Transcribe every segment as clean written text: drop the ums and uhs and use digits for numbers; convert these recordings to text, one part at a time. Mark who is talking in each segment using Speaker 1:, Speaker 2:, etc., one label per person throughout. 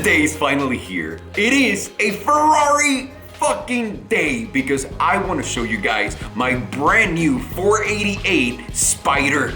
Speaker 1: day is finally here. It is a Ferrari fucking day because I want to show you guys my brand new 488 Spider.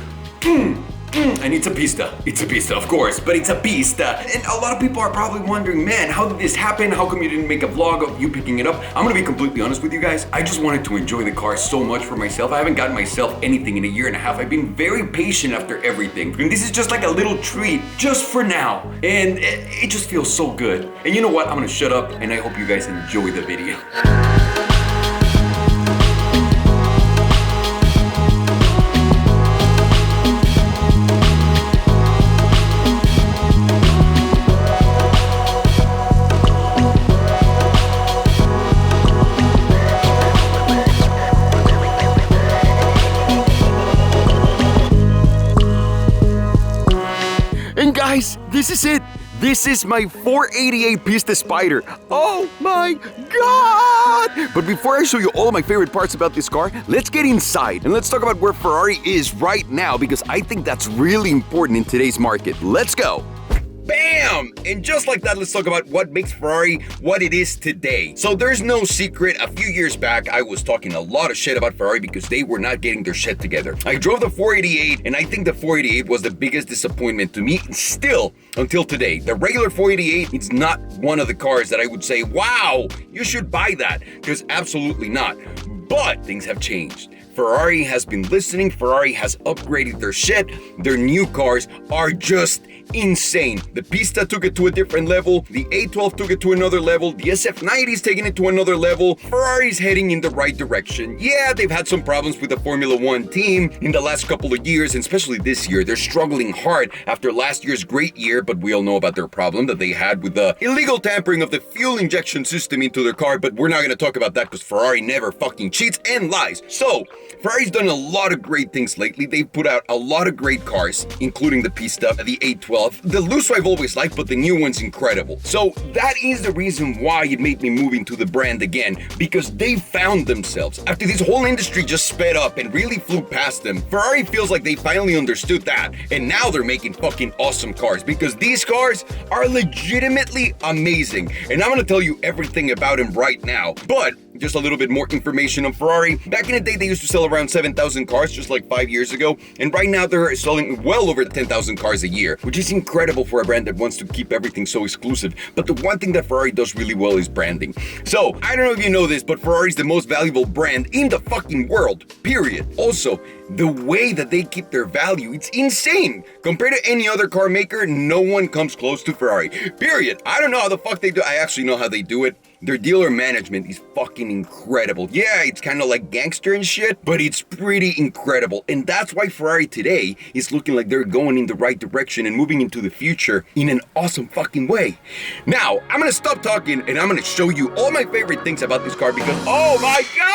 Speaker 1: And it's a Pista. It's a Pista, of course, but it's a Pista. And a lot of people are probably wondering, man, how did this happen? How come you didn't make a vlog of you picking it up? I'm gonna be completely honest with you guys. I just wanted to enjoy the car so much for myself. I haven't gotten myself anything in a year and a half. I've been very patient after everything. And this is just like a little treat just for now. And it just feels so good. And you know what? I'm gonna shut up and I hope you guys enjoy the video. And guys, this is it. This is my 488 Pista Spider. Oh my God! But before I show you all of my favorite parts about this car, let's get inside and let's talk about where Ferrari is right now because I think that's really important in today's market. Let's go. Bam! And just like that, let's talk about what makes Ferrari what it is today. So there's no secret, a few years back, I was talking a lot of shit about Ferrari because they were not getting their shit together. I drove the 488, and I think the 488 was the biggest disappointment to me still until today. The regular 488, it's not one of the cars that I would say, wow, you should buy that, because absolutely not. But things have changed. Ferrari has been listening, Ferrari has upgraded their shit, their new cars are just insane. The Pista took it to a different level, the A12 took it to another level, the SF90 is taking it to another level. Ferrari's heading in the right direction. Yeah, they've had some problems with the Formula One team in the last couple of years, and especially this year. They're struggling hard after last year's great year, but we all know about their problem that they had with the illegal tampering of the fuel injection system into their car, but we're not going to talk about that because Ferrari never fucking cheats and lies. So, Ferrari's done a lot of great things lately. They've put out a lot of great cars, including the Pista, the A12. The Lusso I've always liked, but the new one's incredible. So that is the reason why it made me move into the brand again, because they found themselves. After this whole industry just sped up and really flew past them, Ferrari feels like they finally understood that, and now they're making fucking awesome cars, because these cars are legitimately amazing. And I'm gonna tell you everything about them right now, but just a little bit more information on Ferrari. Back in the day, they used to sell around 7,000 cars just like 5 years ago, and right now they're selling well over 10,000 cars a year, which is incredible for a brand that wants to keep everything so exclusive. But the one thing that Ferrari does really well is branding. So, I don't know if you know this, but Ferrari's the most valuable brand in the fucking world, period. Also, the way that they keep their value, it's insane. Compared to any other car maker, no one comes close to Ferrari, period. I don't know how the fuck they do. I actually know how they do it. Their dealer management is fucking incredible. Yeah, it's kind of like gangster and shit, but it's pretty incredible. And that's why Ferrari today is looking like they're going in the right direction and moving into the future in an awesome fucking way. Now, I'm gonna stop talking and I'm gonna show you all my favorite things about this car because, oh my God!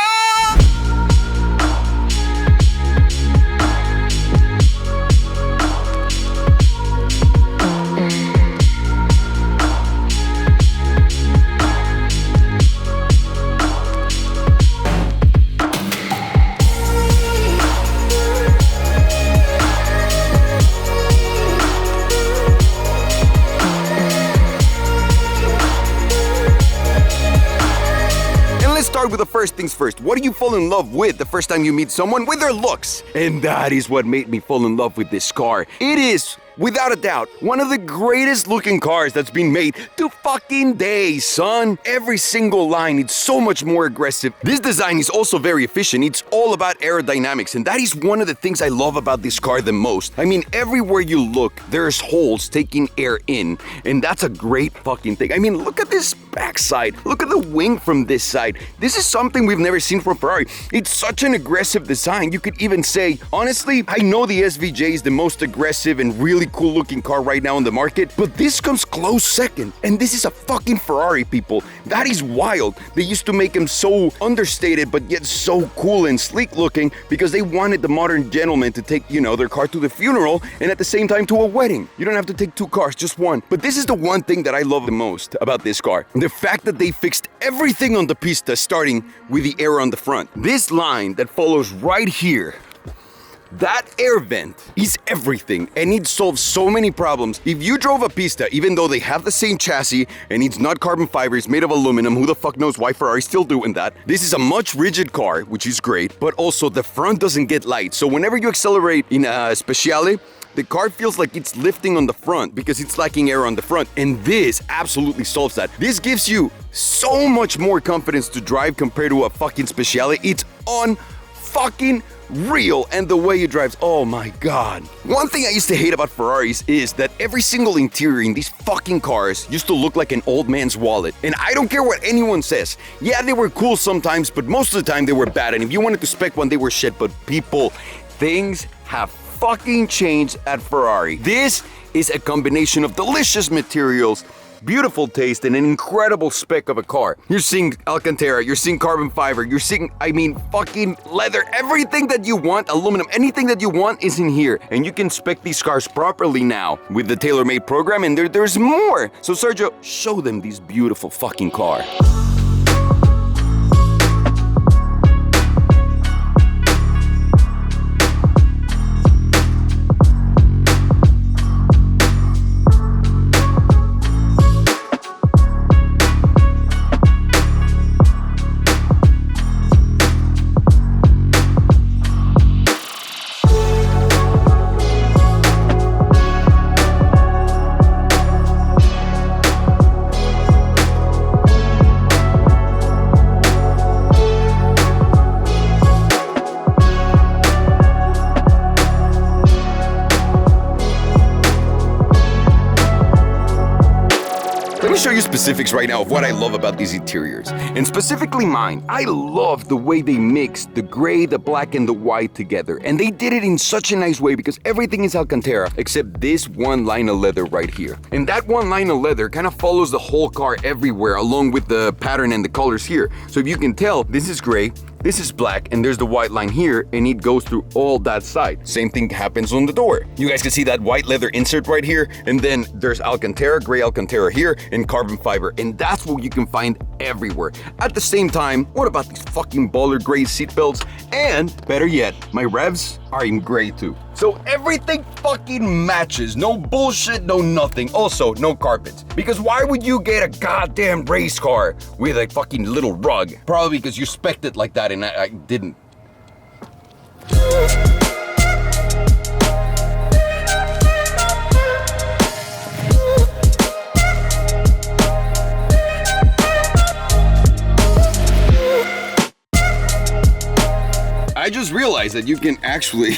Speaker 1: With the first things first. What do you fall in love with the first time you meet someone? With their looks. And that is what made me fall in love with this car. It is, without a doubt, one of the greatest looking cars that's been made to fucking day, son. Every single line, it's so much more aggressive. This design is also very efficient. It's all about aerodynamics, and that is one of the things I love about this car the most. I mean, everywhere you look, there's holes taking air in, and that's a great fucking thing. I mean, look at this backside. Look at the wing from this side. This is something we've never seen from Ferrari. It's such an aggressive design. You could even say, honestly, I know the SVJ is the most aggressive and really cool looking car right now on the market, but this comes close second. And this is a fucking Ferrari, people. That is wild. They used to make them so understated, but yet so cool and sleek looking because they wanted the modern gentleman to take, their car to the funeral and at the same time to a wedding. You don't have to take two cars, just one. But this is the one thing that I love the most about this car. The fact that they fixed everything on the Pista, starting with the air on the front. This line that follows right here, That air vent is everything, and it solves so many problems. If you drove a Pista, even though they have the same chassis and it's not carbon fiber, it's made of aluminum, who the fuck knows why Ferrari's still doing that? This is a much rigid car, which is great, but also the front doesn't get light. So whenever you accelerate in a Speciale, the car feels like it's lifting on the front because it's lacking air on the front, and this absolutely solves that. This gives you so much more confidence to drive compared to a fucking Speciale. It's fucking real, and the way it drives, oh my god. One thing I used to hate about Ferraris is that every single interior in these fucking cars used to look like an old man's wallet. And I don't care what anyone says. Yeah, they were cool sometimes, but most of the time they were bad, and if you wanted to spec one, they were shit. But people, things have fucking changed at Ferrari. This is a combination of delicious materials, beautiful taste, and an incredible spec of a car. You're seeing Alcantara, you're seeing carbon fiber, you're seeing, fucking leather. Everything that you want, aluminum, anything that you want is in here. And you can spec these cars properly now with the tailor-made program, and there's more. So Sergio, show them this beautiful fucking car. Let me show you specifics right now of what I love about these interiors, and specifically mine. I love the way they mix the gray, the black, and the white together, and they did it in such a nice way because everything is Alcantara except this one line of leather right here. And that one line of leather kind of follows the whole car everywhere along with the pattern and the colors here. So if you can tell, this is gray, this is black, and there's the white line here, and it goes through all that side. Same thing happens on the door. You guys can see that white leather insert right here, and then there's Alcantara, gray Alcantara here, and carbon fiber, and that's what you can find everywhere. At the same time, what about these fucking baller gray seatbelts? And better yet, my revs are in gray too. So everything fucking matches. No bullshit, no nothing. Also, no carpets. Because why would you get a goddamn race car with a fucking little rug? Probably because you spec'd it like that and I didn't. I just realized that you can actually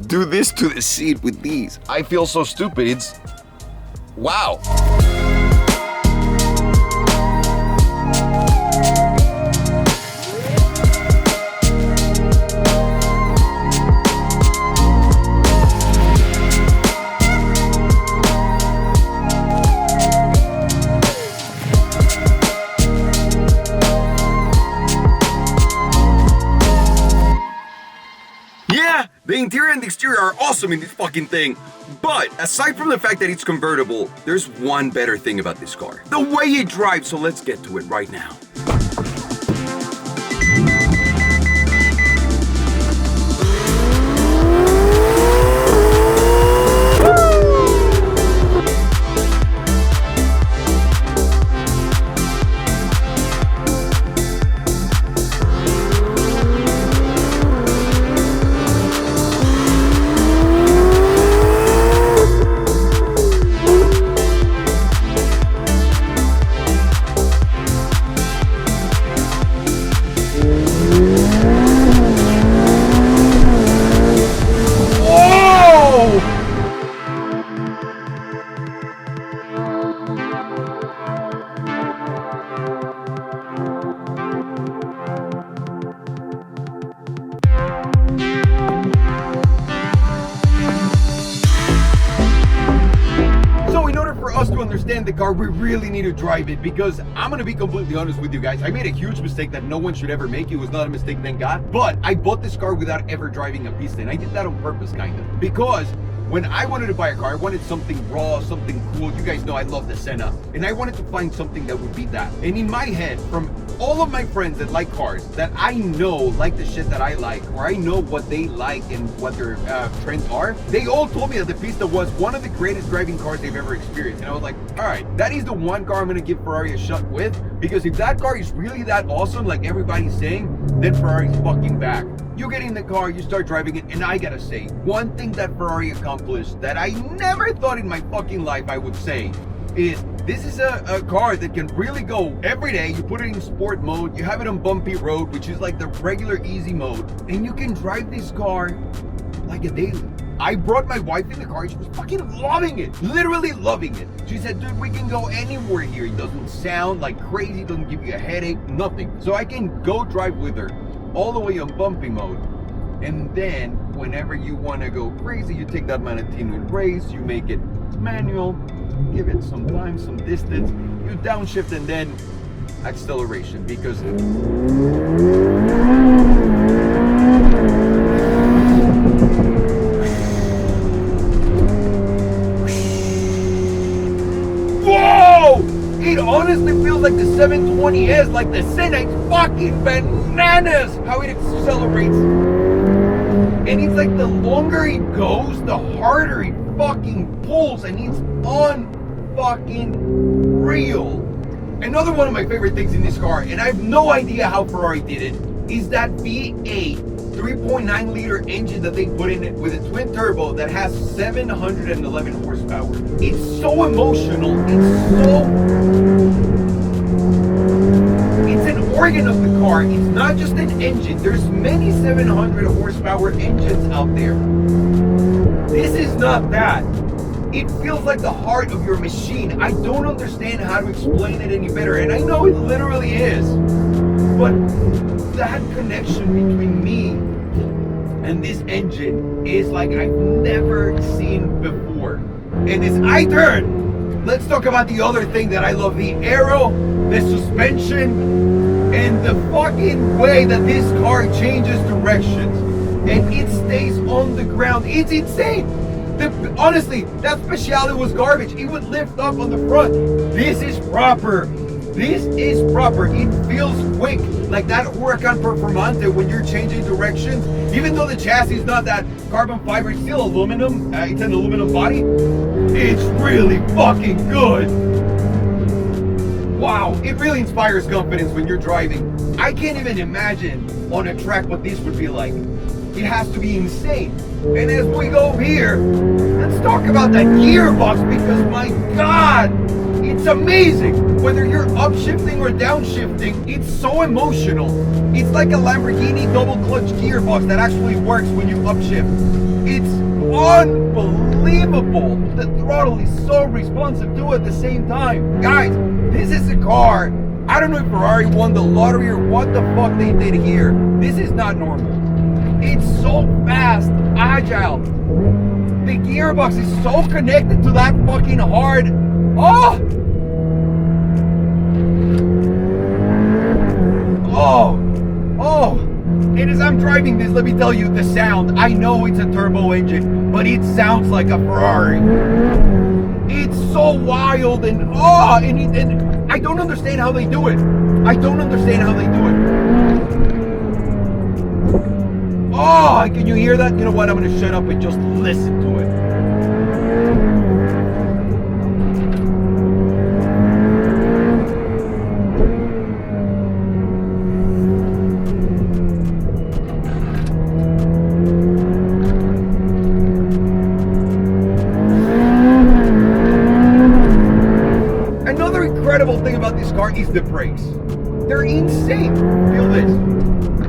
Speaker 1: do this to the seat with these. I feel so stupid. It's wow. Yeah, the interior and the exterior are awesome in this fucking thing. But aside from the fact that it's convertible, there's one better thing about this car. The way it drives, so let's get to it right now. To understand the car, we really need to drive it, because I'm gonna be completely honest with you guys. I made a huge mistake that no one should ever make. It was not a mistake, thank God, but I bought this car without ever driving a Pista, and I did that on purpose, kind of, because when I wanted to buy a car, I wanted something raw, something cool. You guys know I love the Senna. And I wanted to find something that would beat that. And in my head, from all of my friends that like cars, that I know like the shit that I like, or I know what they like and what their trends are, they all told me that the Pista was one of the greatest driving cars they've ever experienced. And I was like, all right, that is the one car I'm gonna give Ferrari a shot with, because if that car is really that awesome, like everybody's saying, then Ferrari's fucking back. You get in the car, you start driving it, and I gotta say, one thing that Ferrari accomplished that I never thought in my fucking life I would say is, this is a car that can really go every day. You put it in sport mode, you have it on bumpy road, which is like the regular easy mode, and you can drive this car like a daily. I brought my wife in the car and she was fucking loving it, literally loving it. She said, dude, we can go anywhere here. It doesn't sound like crazy, it doesn't give you a headache, nothing. So I can go drive with her all the way on bumpy mode. And then whenever you want to go crazy, you take that manual race, you make it manual, give it some time, some distance, you downshift, and then acceleration, because whoa! It honestly feels like the 720S, like the Senna. It's fucking bananas how it accelerates. And it's like the longer it goes, the harder it fucking pulls, and it's fucking real. Another one of my favorite things in this car, and I have no idea how Ferrari did it, is that V8 3.9 liter engine that they put in it with a twin turbo that has 711 horsepower. It's so emotional. It's an organ of the car. It's not just an engine. There's many 700 horsepower engines out there. This is not that. It feels like the heart of your machine. I don't understand how to explain it any better, and I know it literally is. But that connection between me and this engine is like I've never seen before. And as I turn, let's talk about the other thing that I love: the aero, the suspension, and the fucking way that this car changes directions and it stays on the ground. It's insane. Honestly, that Speciale was garbage. It would lift up on the front. This is proper. This is proper. It feels quick, like that Huracan Performante when you're changing directions. Even though the chassis is not that carbon fiber, it's still aluminum. It's an aluminum body. It's really fucking good. Wow, it really inspires confidence when you're driving. I can't even imagine on a track what this would be like. It has to be insane. And as we go here, let's talk about that gearbox, because my God, it's amazing. Whether you're upshifting or downshifting, it's so emotional. It's like a Lamborghini double clutch gearbox that actually works when you upshift. It's unbelievable. The throttle is so responsive too at the same time. Guys, this is a car. I don't know if Ferrari won the lottery or what the fuck they did here. This is not normal. It's so fast, agile. The gearbox is so connected to that fucking hard. Oh! And as I'm driving this, let me tell you, the sound, I know it's a turbo engine, but it sounds like a Ferrari. It's so wild and and I don't understand how they do it. I don't understand how they do it. Oh, can you hear that? You know what? I'm going to shut up and just listen to it. Another incredible thing about this car is the brakes. They're insane. Feel this.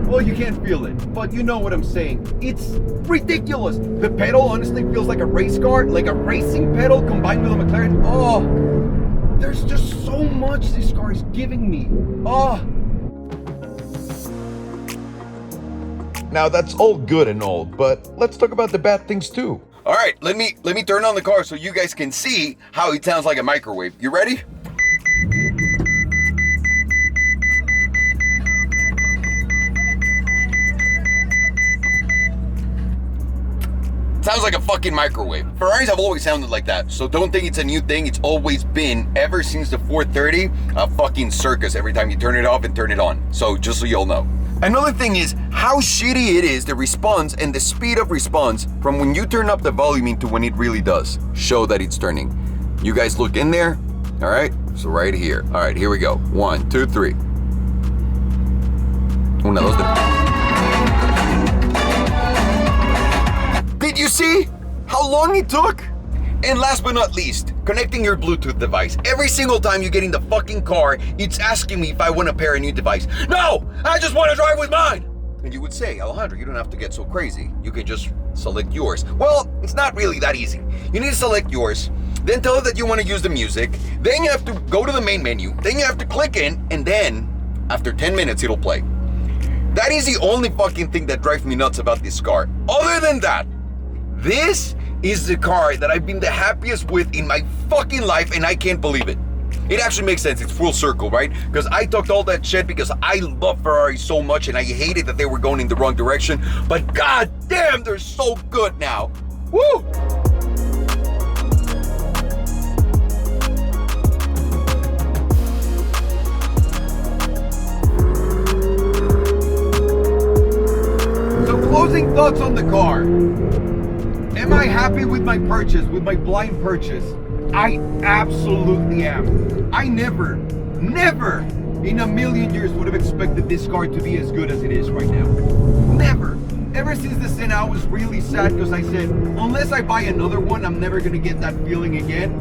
Speaker 1: Well, you can't feel it, but you know what I'm saying. It's ridiculous. The pedal honestly feels like a race car, like a racing pedal combined with a McLaren. Oh, there's just so much this car is giving me. Oh.
Speaker 2: Now that's all good and all, but let's talk about the bad things too.
Speaker 1: All right, let me turn on the car so you guys can see how it sounds like a microwave. You ready? Sounds like a fucking microwave. Ferraris have always sounded like that, so don't think it's a new thing. It's always been, ever since the 430, a fucking circus every time you turn it off and turn it on. So just so you'll know. Another thing is how shitty it is, the response and the speed of response from when you turn up the volume into when it really does show that it's turning. You guys look in there, all right? So right here. All right, here we go. 1, 2, 3. Una, dos, tres. Did you see how long it took? And last but not least, connecting your Bluetooth device. Every single time you get in the fucking car, it's asking me if I want to pair a new device. No, I just want to drive with mine. And you would say, Alejandro, you don't have to get so crazy. You can just select yours. Well, it's not really that easy. You need to select yours, then tell it that you want to use the music. Then you have to go to the main menu. Then you have to click in, and then after 10 minutes, it'll play. That is the only fucking thing that drives me nuts about this car. Other than that, this is the car that I've been the happiest with in my fucking life, and I can't believe it. It actually makes sense. It's full circle, right? Because I talked all that shit because I love Ferrari so much, and I hated that they were going in the wrong direction. But god damn, they're so good now. Woo! So closing thoughts on the car. Am I happy with my purchase, with my blind purchase? I absolutely am. I never in a million years would have expected this car to be as good as it is right now. Never. Ever since the Senna, I was really sad because I said, unless I buy another one, I'm never gonna get that feeling again.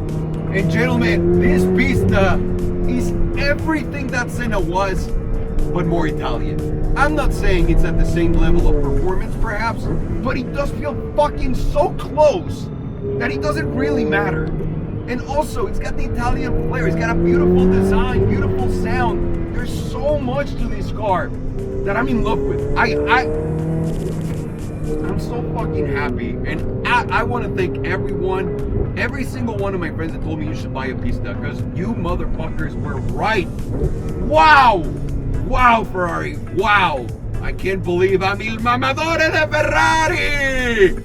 Speaker 1: And gentlemen, this Pista is everything that Senna was, but more Italian. I'm not saying it's at the same level of performance perhaps, but it does feel fucking so close that it doesn't really matter. And also, it's got the Italian flair, it's got a beautiful design, beautiful sound. There's so much to this car that I'm in love with. I'm so fucking happy, and I want to thank everyone, every single one of my friends that told me you should buy a Pista, because you motherfuckers were right. Wow! Wow, Ferrari, wow! I can't believe I'm il mamadore de Ferrari!